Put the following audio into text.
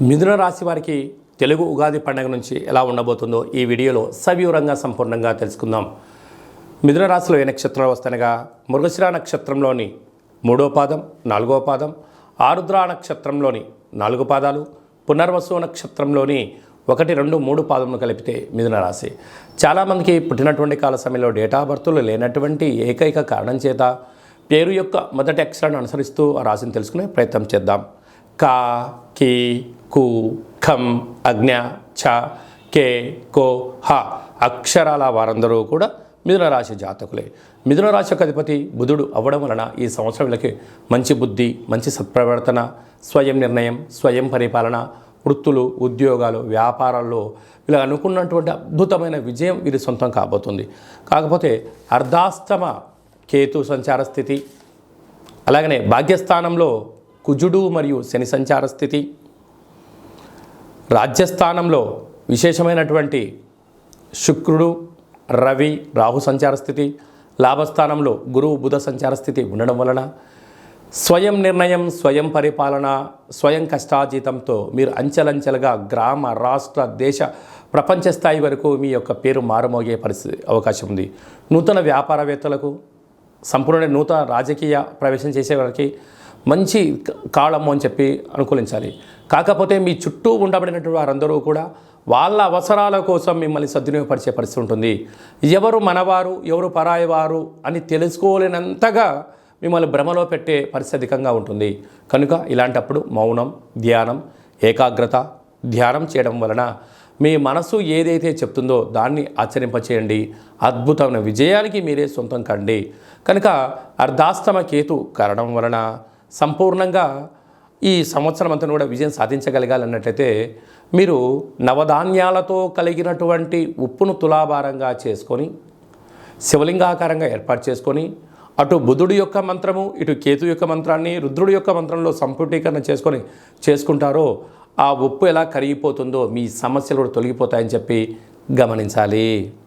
మిథున రాశి వారికి తెలుగు ఉగాది పండుగ నుంచి ఎలా ఉండబోతుందో ఈ వీడియోలో సవివరంగా సంపూర్ణంగా తెలుసుకుందాం. మిథున రాశిలో ఏ నక్షత్రాలు వస్తాయనగా మృగశిర నక్షత్రంలోని 3వ పాదం 4వ పాదం, ఆరుద్ర నక్షత్రంలోని 4 పాదాలు, పునర్వసు నక్షత్రంలోని 1, 2, 3 పాదములు కలిపితే మిథున రాశి. చాలామందికి పుట్టినటువంటి కాల సమయంలో డేటా బర్తులు లేనటువంటి ఏకైక కారణం చేత పేరు యొక్క మొదటి అక్షరాన్ని అనుసరిస్తూ ఆ రాశిని తెలుసుకునే ప్రయత్నం చేద్దాం. కా, కి, కు, ఖం, అజ్ఞ, ఛ, కే, కో, హ అక్షరాల వారందరూ కూడా మిథున రాశి జాతకులే. మిథున రాశి యొక్క అధిపతి బుధుడు అవ్వడం వలన ఈ సంవత్సరం వీళ్ళకి మంచి బుద్ధి, మంచి సత్ప్రవర్తన, స్వయం నిర్ణయం, స్వయం పరిపాలన, వృత్తులు, ఉద్యోగాలు, వ్యాపారాల్లో వీళ్ళు అనుకున్నటువంటి అద్భుతమైన విజయం వీరి సొంతం కాబోతుంది. కాకపోతే అర్ధాష్టమ కేతు సంచార స్థితి, అలాగనే భాగ్యస్థానంలో కుజుడు మరియు శని సంచార స్థితి, రాజ్యస్థానంలో విశేషమైనటువంటి శుక్రుడు, రవి, రాహు సంచార స్థితి, లాభస్థానంలో గురువు, బుధ సంచార స్థితి ఉండడం వలన స్వయం నిర్ణయం, స్వయం పరిపాలన, స్వయం కష్టాజీతంతో మీరు అంచెలంచెలుగా గ్రామ, రాష్ట్ర, దేశ, ప్రపంచ స్థాయి వరకు మీ యొక్క పేరు మారుమోగే పరిస్థితి అవకాశం ఉంది. నూతన వ్యాపారవేత్తలకు, సంపూర్ణ నూతన రాజకీయ ప్రవేశం చేసే వారికి మంచి కాలము అని చెప్పి అనుకూలించాలి. కాకపోతే మీ చుట్టూ ఉండబడినటువంటి వారందరూ కూడా వాళ్ళ అవసరాల కోసం మిమ్మల్ని సద్వినియోగపరిచే పరిస్థితి ఉంటుంది. ఎవరు మనవారు, ఎవరు పరాయి వారు అని తెలుసుకోలేనంతగా మిమ్మల్ని భ్రమలో పెట్టే పరిస్థితి అధికంగా ఉంటుంది. కనుక ఇలాంటప్పుడు మౌనం, ధ్యానం, ఏకాగ్రత, ధ్యానం చేయడం వలన మీ మనసు ఏదైతే చెప్తుందో దాన్ని ఆచరింపచేయండి. అద్భుతమైన విజయానికి మీరే సొంతం కండి. కనుక అర్ధాష్టమ కేతు కారణం వలన సంపూర్ణంగా ఈ సంవత్సరం అంతా కూడా విజయం సాధించగలగాలన్నట్లయితే మీరు నవధాన్యాలతో కలిగినటువంటి ఉప్పును తులాభారంగా చేసుకొని శివలింగాకారంగా ఏర్పాటు చేసుకొని అటు బుధుడి యొక్క మంత్రము, ఇటు కేతు యొక్క మంత్రాన్ని రుద్రుడి యొక్క మంత్రంలో సంపుటీకరణ చేసుకుంటారో ఆ ఉప్పు ఎలా కరిగిపోతుందో మీ సమస్యలు కూడా తొలగిపోతాయని చెప్పి గమనించాలి.